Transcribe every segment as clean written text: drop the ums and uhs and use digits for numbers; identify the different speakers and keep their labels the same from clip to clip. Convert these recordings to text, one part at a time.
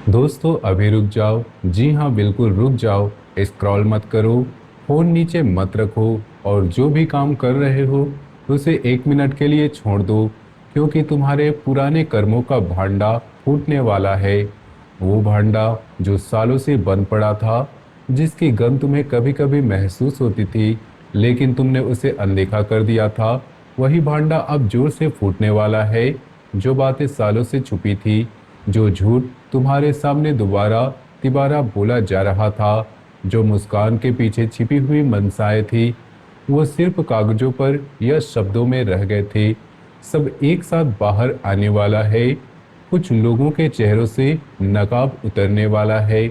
Speaker 1: दोस्तों अभी रुक जाओ। जी हाँ, बिल्कुल रुक जाओ। स्क्रॉल मत करो, फोन नीचे मत रखो और जो भी काम कर रहे हो उसे 1 मिनट के लिए छोड़ दो, क्योंकि तुम्हारे पुराने कर्मों का भांडा फूटने वाला है। वो भांडा जो सालों से बंद पड़ा था, जिसकी गंध तुम्हें कभी कभी महसूस होती थी, लेकिन तुमने उसे अनदेखा कर दिया था, वही भांडा अब जोर से फूटने वाला है। जो बातें सालों से छुपी थी, जो झूठ तुम्हारे सामने दोबारा तिबारा बोला जा रहा था, जो मुस्कान के पीछे छिपी हुई मनसाएं थी, वो सिर्फ कागजों पर या शब्दों में रह गए थे। सब एक साथ बाहर आने वाला है। कुछ लोगों के चेहरों से नकाब उतरने वाला है।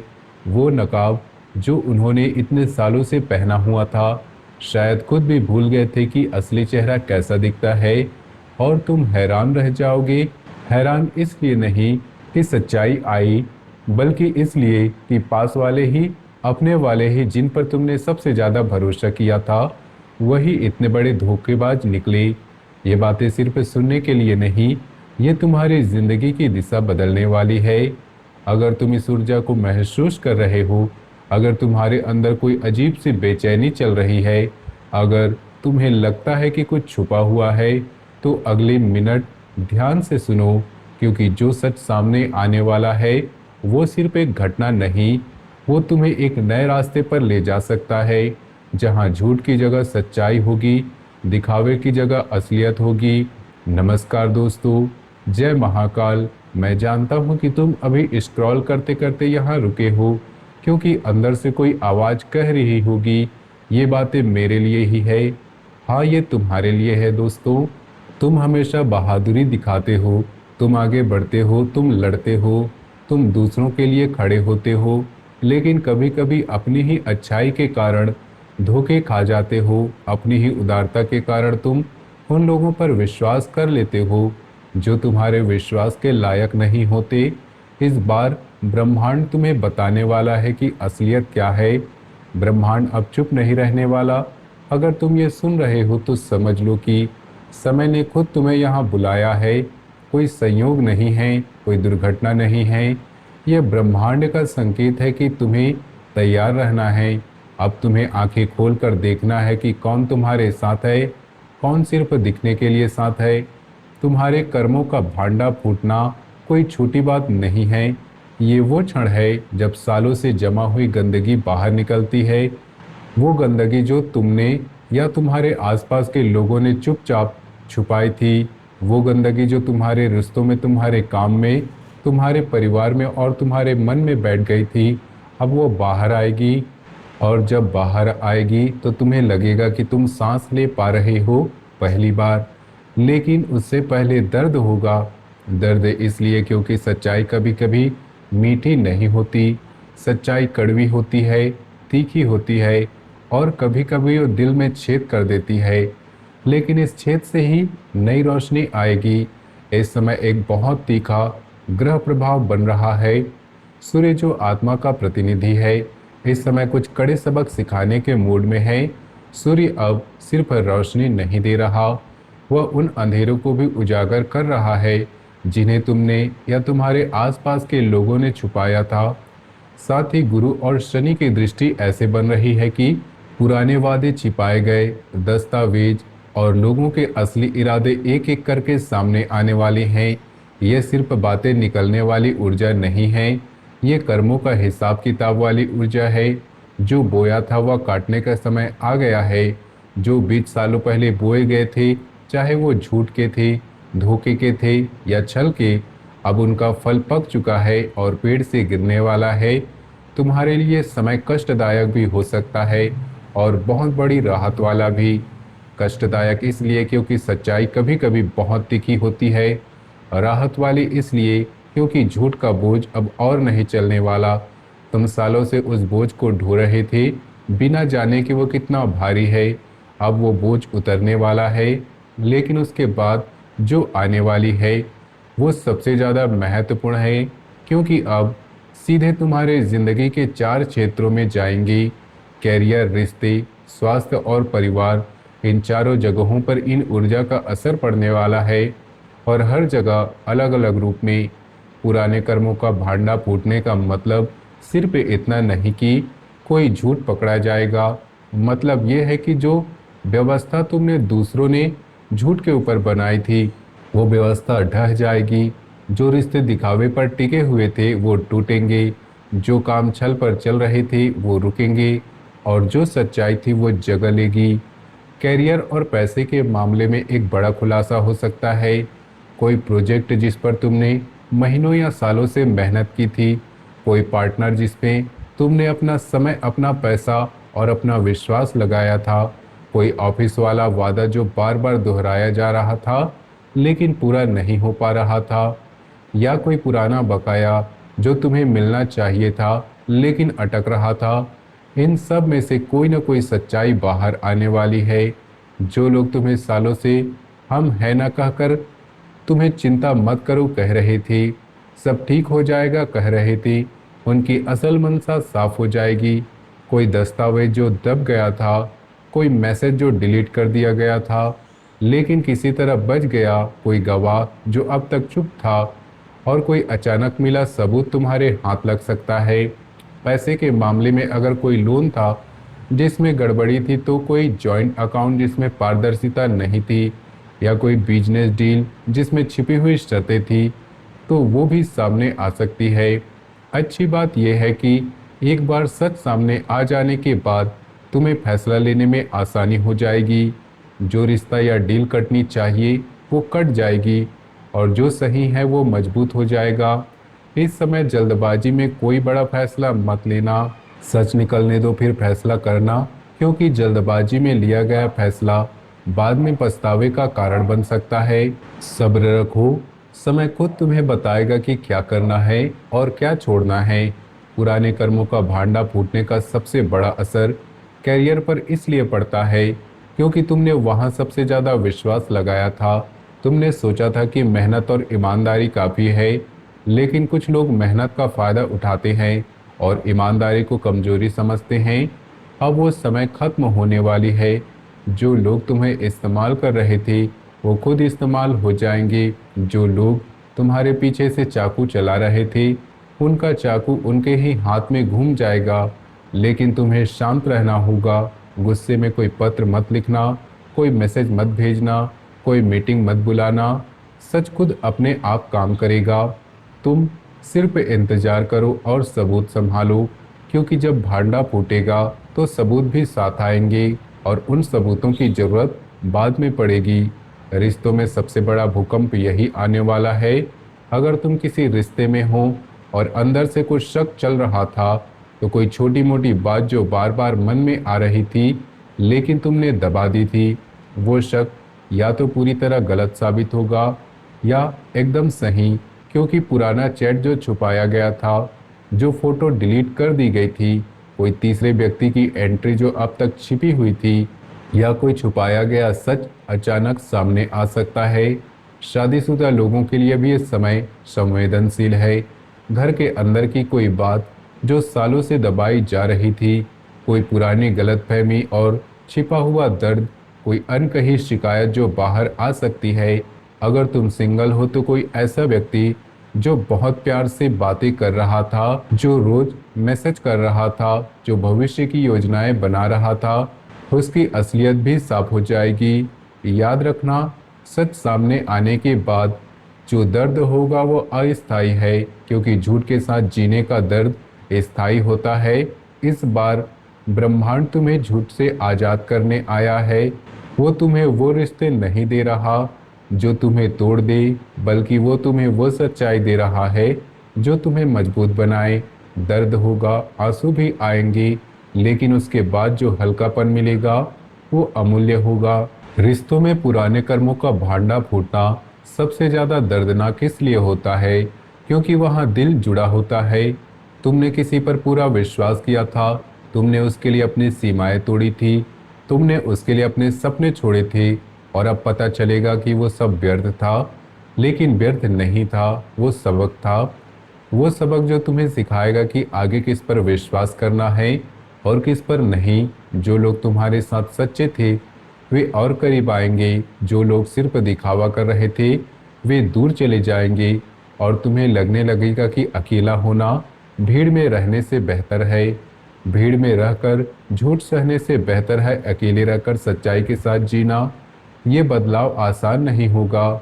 Speaker 1: वो नकाब जो उन्होंने इतने सालों से पहना हुआ था। शायद खुद भी भूल गए थे कि असली चेहरा कैसा दिखता है। और तुम हैरान रह जाओगे। हैरान इसलिए नहीं कि सच्चाई आई, बल्कि इसलिए कि पास वाले ही, अपने वाले ही, जिन पर तुमने सबसे ज्यादा भरोसा किया था, वही इतने बड़े धोखेबाज निकले। ये बातें सिर्फ सुनने के लिए नहीं, ये तुम्हारी जिंदगी की दिशा बदलने वाली है। अगर तुम इस ऊर्जा को महसूस कर रहे हो, अगर तुम्हारे अंदर कोई अजीब सी बेचैनी चल रही है, अगर तुम्हें लगता है कि कुछ छुपा हुआ है, तो अगले मिनट ध्यान से सुनो, क्योंकि जो सच सामने आने वाला है वो सिर्फ एक घटना नहीं, वो तुम्हें एक नए रास्ते पर ले जा सकता है, जहां झूठ की जगह सच्चाई होगी, दिखावे की जगह असलियत होगी। नमस्कार दोस्तों, जय महाकाल। मैं जानता हूं कि तुम अभी स्क्रॉल करते करते यहाँ रुके हो, क्योंकि अंदर से कोई आवाज कह रही होगी, ये बातें मेरे लिए ही है। हाँ, ये तुम्हारे लिए है दोस्तों। तुम हमेशा बहादुरी दिखाते हो, तुम आगे बढ़ते हो, तुम लड़ते हो, तुम दूसरों के लिए खड़े होते हो, लेकिन कभी कभी अपनी ही अच्छाई के कारण धोखे खा जाते हो। अपनी ही उदारता के कारण तुम उन लोगों पर विश्वास कर लेते हो जो तुम्हारे विश्वास के लायक नहीं होते। इस बार ब्रह्मांड तुम्हें बताने वाला है कि असलियत क्या है। ब्रह्मांड अब चुप नहीं रहने वाला। अगर तुम ये सुन रहे हो तो समझ लो कि समय ने खुद तुम्हें यहाँ बुलाया है। कोई संयोग नहीं है, कोई दुर्घटना नहीं है। यह ब्रह्मांड का संकेत है कि तुम्हें तैयार रहना है। अब तुम्हें आंखें खोलकर देखना है कि कौन तुम्हारे साथ है, कौन सिर्फ दिखने के लिए साथ है। तुम्हारे कर्मों का भांडा फूटना कोई छोटी बात नहीं है। ये वो क्षण है जब सालों से जमा हुई गंदगी बाहर निकलती है। वो गंदगी जो तुमने या तुम्हारे आसपास के लोगों ने चुपचाप छुपाई थी। वो गंदगी जो तुम्हारे रिश्तों में, तुम्हारे काम में, तुम्हारे परिवार में और तुम्हारे मन में बैठ गई थी, अब वो बाहर आएगी। और जब बाहर आएगी तो तुम्हें लगेगा कि तुम सांस ले पा रहे हो पहली बार। लेकिन उससे पहले दर्द होगा। दर्द इसलिए क्योंकि सच्चाई कभी कभी मीठी नहीं होती। सच्चाई कड़वी होती है, तीखी होती है, और कभी कभी वो दिल में छेद कर देती है। लेकिन इस छेद से ही नई रोशनी आएगी। इस समय एक बहुत तीखा ग्रह प्रभाव बन रहा है। सूर्य जो आत्मा का प्रतिनिधि है, इस समय कुछ कड़े सबक सिखाने के मूड में है। सूर्य अब सिर्फ रोशनी नहीं दे रहा, वह उन अंधेरों को भी उजागर कर रहा है जिन्हें तुमने या तुम्हारे आसपास के लोगों ने छुपाया था। साथ ही गुरु और शनि की दृष्टि ऐसे बन रही है कि पुराने वादे छिपाए गए दस्तावेज और लोगों के असली इरादे एक एक करके सामने आने वाले हैं। ये सिर्फ बातें निकलने वाली ऊर्जा नहीं है, ये कर्मों का हिसाब किताब वाली ऊर्जा है। जो बोया था वह काटने का समय आ गया है। जो बीज सालों पहले बोए गए थे, चाहे वो झूठ के थे, धोखे के थे या छल के, अब उनका फल पक चुका है और पेड़ से गिरने वाला है। तुम्हारे लिए समय कष्टदायक भी हो सकता है और बहुत बड़ी राहत वाला भी। कष्टदायक इसलिए क्योंकि सच्चाई कभी कभी बहुत तीखी होती है। राहत वाली इसलिए क्योंकि झूठ का बोझ अब और नहीं चलने वाला। तुम सालों से उस बोझ को ढो रहे थे, बिना जाने कि वो कितना भारी है। अब वो बोझ उतरने वाला है, लेकिन उसके बाद जो आने वाली है वो सबसे ज़्यादा महत्वपूर्ण है, क्योंकि अब सीधे तुम्हारे जिंदगी के 4 क्षेत्रों में जाएंगी। कैरियर, रिश्ते, स्वास्थ्य और परिवार। इन चारों जगहों पर इन ऊर्जा का असर पड़ने वाला है, और हर जगह अलग अलग रूप में। पुराने कर्मों का भांडा फूटने का मतलब सिर्फ इतना नहीं कि कोई झूठ पकड़ा जाएगा। मतलब यह है कि जो व्यवस्था तुमने दूसरों ने झूठ के ऊपर बनाई थी वो व्यवस्था ढह जाएगी। जो रिश्ते दिखावे पर टिके हुए थे वो टूटेंगे। जो काम छल पर चल रहे थे वो रुकेंगे और जो सच्चाई थी वो जगह लेगी। कैरियर और पैसे के मामले में एक बड़ा खुलासा हो सकता है। कोई प्रोजेक्ट जिस पर तुमने महीनों या सालों से मेहनत की थी, कोई पार्टनर जिसमें तुमने अपना समय, अपना पैसा और अपना विश्वास लगाया था, कोई ऑफिस वाला वादा जो बार बार दोहराया जा रहा था लेकिन पूरा नहीं हो पा रहा था, या कोई पुराना बकाया जो तुम्हें मिलना चाहिए था लेकिन अटक रहा था। इन सब में से कोई ना कोई सच्चाई बाहर आने वाली है। जो लोग तुम्हें सालों से हम है ना कहकर तुम्हें चिंता मत करो कह रहे थे, सब ठीक हो जाएगा कह रहे थे, उनकी असल मंशा साफ हो जाएगी। कोई दस्तावेज जो दब गया था, कोई मैसेज जो डिलीट कर दिया गया था लेकिन किसी तरह बच गया, कोई गवाह जो अब तक चुप था, और कोई अचानक मिला सबूत तुम्हारे हाथ लग सकता है। पैसे के मामले में अगर कोई लोन था जिसमें गड़बड़ी थी, तो कोई जॉइंट अकाउंट जिसमें पारदर्शिता नहीं थी, या कोई बिजनेस डील जिसमें छिपी हुई शर्तें थी, तो वो भी सामने आ सकती है। अच्छी बात यह है कि एक बार सच सामने आ जाने के बाद तुम्हें फैसला लेने में आसानी हो जाएगी। जो रिश्ता या डील कटनी चाहिए वो कट जाएगी और जो सही है वो मजबूत हो जाएगा। इस समय जल्दबाजी में कोई बड़ा फैसला मत लेना, सच निकलने दो फिर फैसला करना, क्योंकि जल्दबाजी में लिया गया फैसला बाद में पछतावे का कारण बन सकता है। सब्र रखो, समय खुद तुम्हें बताएगा कि क्या करना है और क्या छोड़ना है। पुराने कर्मों का भांडा फूटने का सबसे बड़ा असर कैरियर पर इसलिए पड़ता है क्योंकि तुमने वहां सबसे ज़्यादा विश्वास लगाया था। तुमने सोचा था कि मेहनत और ईमानदारी काफ़ी है, लेकिन कुछ लोग मेहनत का फ़ायदा उठाते हैं और ईमानदारी को कमजोरी समझते हैं। अब वो समय खत्म होने वाली है। जो लोग तुम्हें इस्तेमाल कर रहे थे वो खुद इस्तेमाल हो जाएंगे। जो लोग तुम्हारे पीछे से चाकू चला रहे थे उनका चाकू उनके ही हाथ में घूम जाएगा। लेकिन तुम्हें शांत रहना होगा। गुस्से में कोई पत्र मत लिखना, कोई मैसेज मत भेजना, कोई मीटिंग मत बुलाना। सच खुद अपने आप काम करेगा। तुम सिर्फ इंतजार करो और सबूत संभालो, क्योंकि जब भांडा फूटेगा तो सबूत भी साथ आएंगे और उन सबूतों की ज़रूरत बाद में पड़ेगी। रिश्तों में सबसे बड़ा भूकंप यही आने वाला है। अगर तुम किसी रिश्ते में हो और अंदर से कुछ शक चल रहा था, तो कोई छोटी मोटी बात जो बार बार मन में आ रही थी लेकिन तुमने दबा दी थी, वो शक या तो पूरी तरह गलत साबित होगा या एकदम सही, क्योंकि पुराना चैट जो छुपाया गया था, जो फोटो डिलीट कर दी गई थी, कोई तीसरे व्यक्ति की एंट्री जो अब तक छिपी हुई थी, या कोई छुपाया गया सच अचानक सामने आ सकता है। शादीशुदा लोगों के लिए भी ये समय संवेदनशील है। घर के अंदर की कोई बात जो सालों से दबाई जा रही थी, कोई पुरानी गलतफहमी और छिपा हुआ दर्द, कोई अनकही शिकायत जो बाहर आ सकती है। अगर तुम सिंगल हो तो कोई ऐसा व्यक्ति जो बहुत प्यार से बातें कर रहा था, जो रोज मैसेज कर रहा था, जो भविष्य की योजनाएं बना रहा था, उसकी असलियत भी साफ हो जाएगी। याद रखना, सच सामने आने के बाद जो दर्द होगा वो अस्थायी है, क्योंकि झूठ के साथ जीने का दर्द स्थायी होता है। इस बार ब्रह्मांड तुम्हें झूठ से आज़ाद करने आया है। वो तुम्हें वो रिश्ते नहीं दे रहा जो तुम्हें तोड़ दे, बल्कि वो तुम्हें वो सच्चाई दे रहा है जो तुम्हें मजबूत बनाए। दर्द होगा, आंसू भी आएंगे, लेकिन उसके बाद जो हल्कापन मिलेगा वो अमूल्य होगा। रिश्तों में पुराने कर्मों का भांडा फूटना सबसे ज़्यादा दर्दनाक इसलिए होता है क्योंकि वहाँ दिल जुड़ा होता है। तुमने किसी पर पूरा विश्वास किया था, तुमने उसके लिए अपनी सीमाएं तोड़ी थी, तुमने उसके लिए अपने सपने छोड़े थे, और अब पता चलेगा कि वो सब व्यर्थ था। लेकिन व्यर्थ नहीं था, वो सबक था। वो सबक जो तुम्हें सिखाएगा कि आगे किस पर विश्वास करना है और किस पर नहीं। जो लोग तुम्हारे साथ सच्चे थे वे और करीब आएंगे, जो लोग सिर्फ दिखावा कर रहे थे वे दूर चले जाएंगे, और तुम्हें लगने लगेगा कि अकेला होना भीड़ में रहने से बेहतर है। भीड़ में रहकर झूठ सहने से बेहतर है अकेले रहकर सच्चाई के साथ जीना। ये बदलाव आसान नहीं होगा।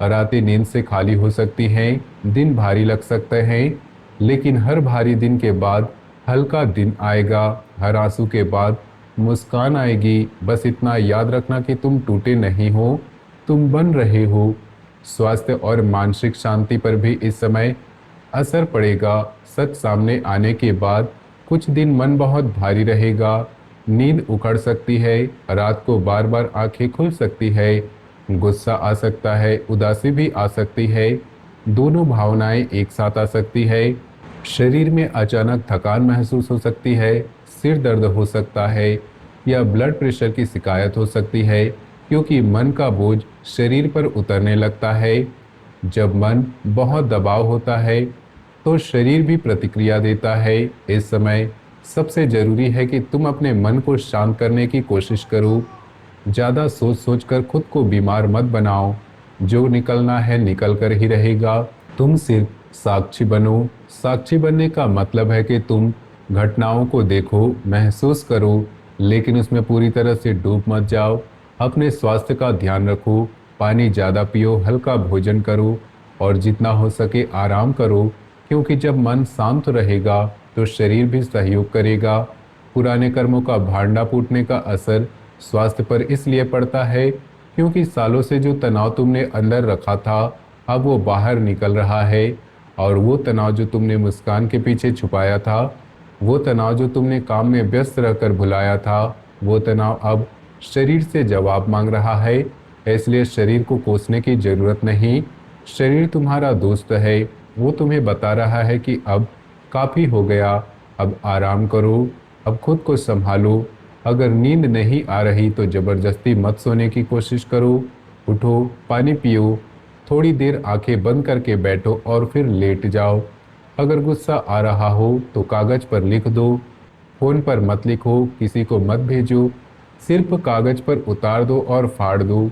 Speaker 1: रातें नींद से खाली हो सकती हैं, दिन भारी लग सकते हैं, लेकिन हर भारी दिन के बाद हल्का दिन आएगा। हर आंसू के बाद मुस्कान आएगी। बस इतना याद रखना कि तुम टूटे नहीं हो, तुम बन रहे हो। स्वास्थ्य और मानसिक शांति पर भी इस समय असर पड़ेगा। सच सामने आने के बाद कुछ दिन मन बहुत भारी रहेगा। नींद उखड़ सकती है, रात को बार बार आंखें खुल सकती है, गुस्सा आ सकता है, उदासी भी आ सकती है। दोनों भावनाएं एक साथ आ सकती है। शरीर में अचानक थकान महसूस हो सकती है, सिर दर्द हो सकता है या ब्लड प्रेशर की शिकायत हो सकती है, क्योंकि मन का बोझ शरीर पर उतरने लगता है। जब मन बहुत दबाव होता है तो शरीर भी प्रतिक्रिया देता है। इस समय सबसे जरूरी है कि तुम अपने मन को शांत करने की कोशिश करो। ज़्यादा सोच सोच कर खुद को बीमार मत बनाओ। जो निकलना है निकल कर ही रहेगा। तुम सिर्फ साक्षी बनो। साक्षी बनने का मतलब है कि तुम घटनाओं को देखो, महसूस करो, लेकिन उसमें पूरी तरह से डूब मत जाओ। अपने स्वास्थ्य का ध्यान रखो, पानी ज़्यादा पियो, हल्का भोजन करो और जितना हो सके आराम करो, क्योंकि जब मन शांत रहेगा तो शरीर भी सहयोग करेगा। पुराने कर्मों का भांडा फूटने का असर स्वास्थ्य पर इसलिए पड़ता है क्योंकि सालों से जो तनाव तुमने अंदर रखा था अब वो बाहर निकल रहा है। और वो तनाव जो तुमने मुस्कान के पीछे छुपाया था, वो तनाव जो तुमने काम में व्यस्त रहकर भुलाया था, वो तनाव अब शरीर से जवाब मांग रहा है। इसलिए शरीर को कोसने की जरूरत नहीं। शरीर तुम्हारा दोस्त है, वो तुम्हें बता रहा है कि अब काफ़ी हो गया, अब आराम करो, अब खुद को संभालो। अगर नींद नहीं आ रही तो ज़बरदस्ती मत सोने की कोशिश करो। उठो, पानी पियो, थोड़ी देर आंखें बंद करके बैठो और फिर लेट जाओ। अगर गुस्सा आ रहा हो तो कागज़ पर लिख दो। फ़ोन पर मत लिखो, किसी को मत भेजो, सिर्फ कागज़ पर उतार दो और फाड़ दो।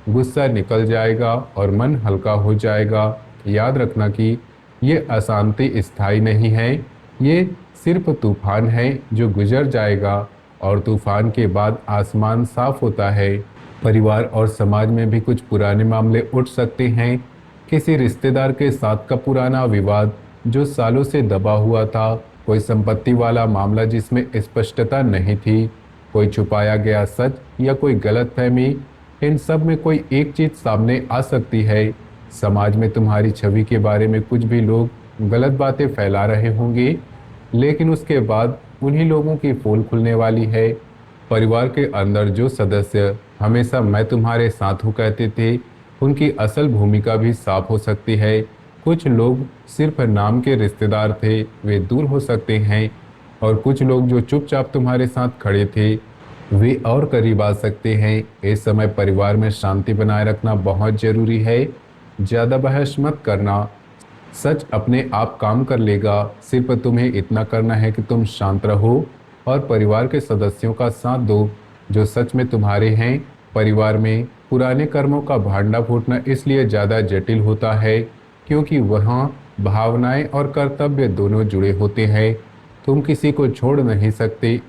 Speaker 1: गुस्सा निकल जाएगा और मन हल्का हो जाएगा। याद रखना कि ये अशांति स्थायी नहीं है, ये सिर्फ तूफान है जो गुजर जाएगा और तूफान के बाद आसमान साफ होता है। परिवार और समाज में भी कुछ पुराने मामले उठ सकते हैं। किसी रिश्तेदार के साथ का पुराना विवाद जो सालों से दबा हुआ था, कोई संपत्ति वाला मामला जिसमें स्पष्टता नहीं थी, कोई छुपाया गया सच या कोई गलतफहमी। इन सब में कोई एक चीज़ सामने आ सकती है। समाज में तुम्हारी छवि के बारे में कुछ भी लोग गलत बातें फैला रहे होंगे, लेकिन उसके बाद उन्हीं लोगों की पोल खुलने वाली है। परिवार के अंदर जो सदस्य हमेशा मैं तुम्हारे साथ हूँ कहते थे, उनकी असल भूमिका भी साफ हो सकती है। कुछ लोग सिर्फ नाम के रिश्तेदार थे, वे दूर हो सकते हैं, और कुछ लोग जो चुपचाप तुम्हारे साथ खड़े थे वे और करीब आ सकते हैं। इस समय परिवार में शांति बनाए रखना बहुत जरूरी है। ज़्यादा बहस मत करना, सच अपने आप काम कर लेगा। सिर्फ तुम्हें इतना करना है कि तुम शांत रहो और परिवार के सदस्यों का साथ दो जो सच में तुम्हारे हैं। परिवार में पुराने कर्मों का भांडा फूटना इसलिए ज़्यादा जटिल होता है क्योंकि वहाँ भावनाएं और कर्तव्य दोनों जुड़े होते हैं। तुम किसी को छोड़ नहीं सकते,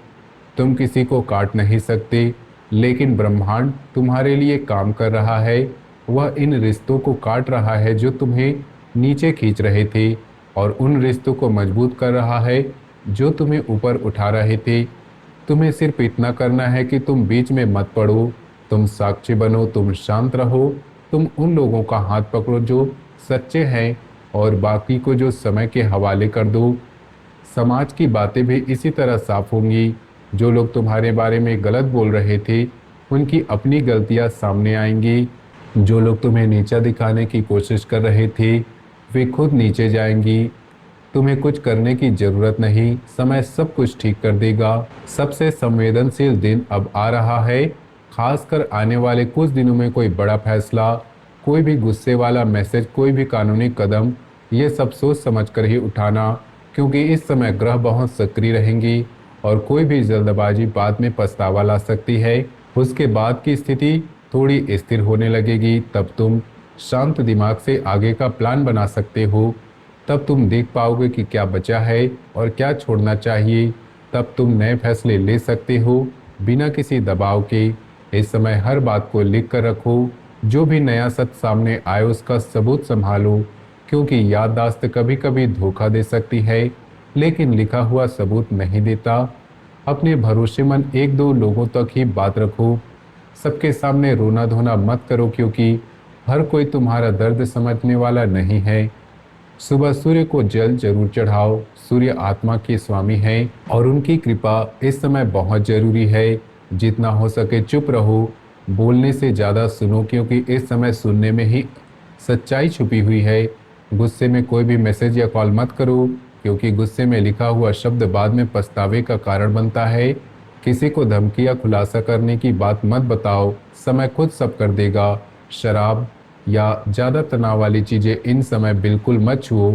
Speaker 1: तुम किसी को काट नहीं सकते, लेकिन ब्रह्मांड तुम्हारे लिए काम कर रहा है। वह इन रिश्तों को काट रहा है जो तुम्हें नीचे खींच रहे थे, और उन रिश्तों को मजबूत कर रहा है जो तुम्हें ऊपर उठा रहे थे। तुम्हें सिर्फ इतना करना है कि तुम बीच में मत पड़ो, तुम साक्षी बनो, तुम शांत रहो, तुम उन लोगों का हाथ पकड़ो जो सच्चे हैं और बाकी को जो समय के हवाले कर दो। समाज की बातें भी इसी तरह साफ होंगी। जो लोग तुम्हारे बारे में गलत बोल रहे थे उनकी अपनी गलतियां सामने आएंगी। जो लोग तुम्हें नीचा दिखाने की कोशिश कर रहे थे वे खुद नीचे जाएंगी। तुम्हें कुछ करने की जरूरत नहीं, समय सब कुछ ठीक कर देगा। सबसे संवेदनशील दिन अब आ रहा है, खासकर आने वाले कुछ दिनों में कोई बड़ा फैसला, कोई भी गुस्से वाला मैसेज, कोई भी कानूनी कदम, ये सब सोच समझ कर ही उठाना, क्योंकि इस समय ग्रह बहुत सक्रिय रहेंगी और कोई भी जल्दबाजी बाद में पछतावा ला सकती है। उसके बाद की स्थिति थोड़ी स्थिर होने लगेगी, तब तुम शांत दिमाग से आगे का प्लान बना सकते हो। तब तुम देख पाओगे कि क्या बचा है और क्या छोड़ना चाहिए। तब तुम नए फैसले ले सकते हो बिना किसी दबाव के। इस समय हर बात को लिख कर रखो। जो भी नया सच सामने आए उसका सबूत संभालो, क्योंकि याददाश्त कभी कभी धोखा दे सकती है, लेकिन लिखा हुआ सबूत नहीं देता। अपने भरोसेमंद एक दो लोगों तक ही बात रखो। सबके सामने रोना धोना मत करो, क्योंकि हर कोई तुम्हारा दर्द समझने वाला नहीं है। सुबह सूर्य को जल जरूर चढ़ाओ। सूर्य आत्मा के स्वामी हैं और उनकी कृपा इस समय बहुत जरूरी है। जितना हो सके चुप रहो, बोलने से ज़्यादा सुनो, क्योंकि इस समय सुनने में ही सच्चाई छुपी हुई है। गुस्से में कोई भी मैसेज या कॉल मत करो, क्योंकि गुस्से में लिखा हुआ शब्द बाद में पछतावे का कारण बनता है। किसी को धमकी या खुलासा करने की बात मत बताओ, समय खुद सब कर देगा। शराब या ज़्यादा तनाव वाली चीज़ें इन समय बिल्कुल मत छुओ,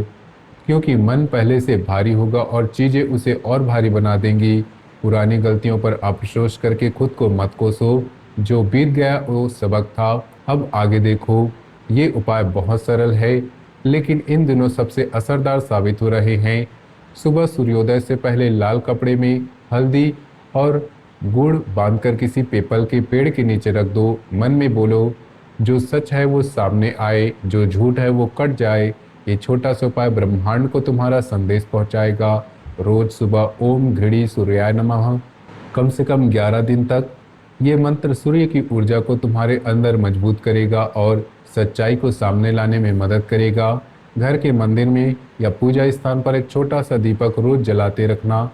Speaker 1: क्योंकि मन पहले से भारी होगा और चीज़ें उसे और भारी बना देंगी। पुरानी गलतियों पर अफसोस करके खुद को मत कोसो। जो बीत गया वो सबक था, अब आगे देखो। ये उपाय बहुत सरल है, लेकिन इन दिनों सबसे असरदार साबित हो रहे हैं। सुबह सूर्योदय से पहले लाल कपड़े में हल्दी और गुड़ बांधकर किसी पीपल के पेड़ के नीचे रख दो। मन में बोलो, जो सच है वो सामने आए, जो झूठ है वो कट जाए। ये छोटा सा उपाय ब्रह्मांड को तुम्हारा संदेश पहुंचाएगा। रोज सुबह ओम घृणी सूर्याय नमः कम से कम 11 दिन तक। ये मंत्र सूर्य की ऊर्जा को तुम्हारे अंदर मजबूत करेगा और सच्चाई को सामने लाने में मदद करेगा। घर के मंदिर में या पूजा स्थान पर एक छोटा सा दीपक रोज जलाते रखना।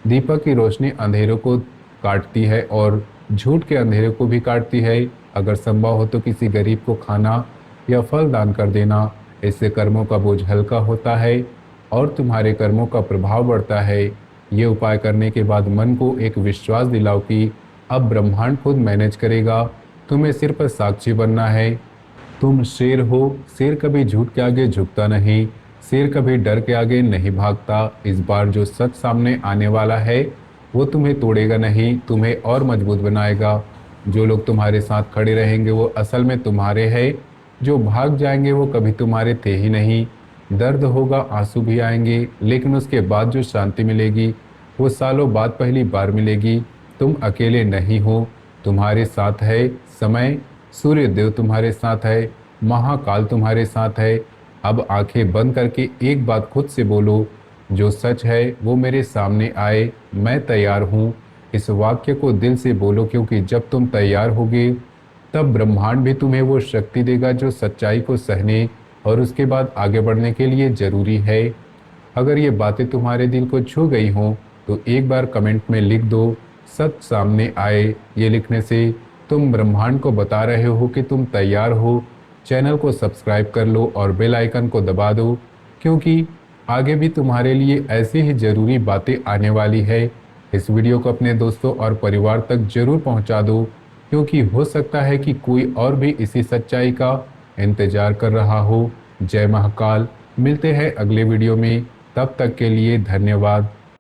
Speaker 1: दीपक की रोशनी अंधेरों को काटती है और झूठ के अंधेरे को भी काटती है। अगर संभव हो तो किसी गरीब को खाना या फल दान कर देना। इससे कर्मों का बोझ हल्का होता है और तुम्हारे कर्मों का प्रभाव बढ़ता है। ये उपाय करने के बाद मन को एक विश्वास दिलाओ कि अब ब्रह्मांड खुद मैनेज करेगा। तुम्हें सिर्फ साक्षी बनना है। तुम शेर हो, शेर कभी झूठ के आगे झुकता नहीं, शेर कभी डर के आगे नहीं भागता। इस बार जो सच सामने आने वाला है वो तुम्हें तोड़ेगा नहीं, तुम्हें और मजबूत बनाएगा। जो लोग तुम्हारे साथ खड़े रहेंगे वो असल में तुम्हारे हैं, जो भाग जाएंगे वो कभी तुम्हारे थे ही नहीं। दर्द होगा, आंसू भी आएंगे, लेकिन उसके बाद जो शांति मिलेगी वो सालों बाद पहली बार मिलेगी। तुम अकेले नहीं हो, तुम्हारे साथ है समय, सूर्य देव तुम्हारे साथ है, महाकाल तुम्हारे साथ है। अब आंखें बंद करके एक बात खुद से बोलो, जो सच है वो मेरे सामने आए, मैं तैयार हूँ। इस वाक्य को दिल से बोलो, क्योंकि जब तुम तैयार होगे तब ब्रह्मांड भी तुम्हें वो शक्ति देगा जो सच्चाई को सहने और उसके बाद आगे बढ़ने के लिए जरूरी है। अगर ये बातें तुम्हारे दिल को छू गई हों तो एक बार कमेंट में लिख दो, सच सामने आए। ये लिखने से तुम ब्रह्मांड को बता रहे हो कि तुम तैयार हो। चैनल को सब्सक्राइब कर लो और बेल आइकन को दबा दो, क्योंकि आगे भी तुम्हारे लिए ऐसी ही ज़रूरी बातें आने वाली है। इस वीडियो को अपने दोस्तों और परिवार तक जरूर पहुंचा दो, क्योंकि हो सकता है कि कोई और भी इसी सच्चाई का इंतजार कर रहा हो। जय महाकाल। मिलते हैं अगले वीडियो में, तब तक के लिए धन्यवाद।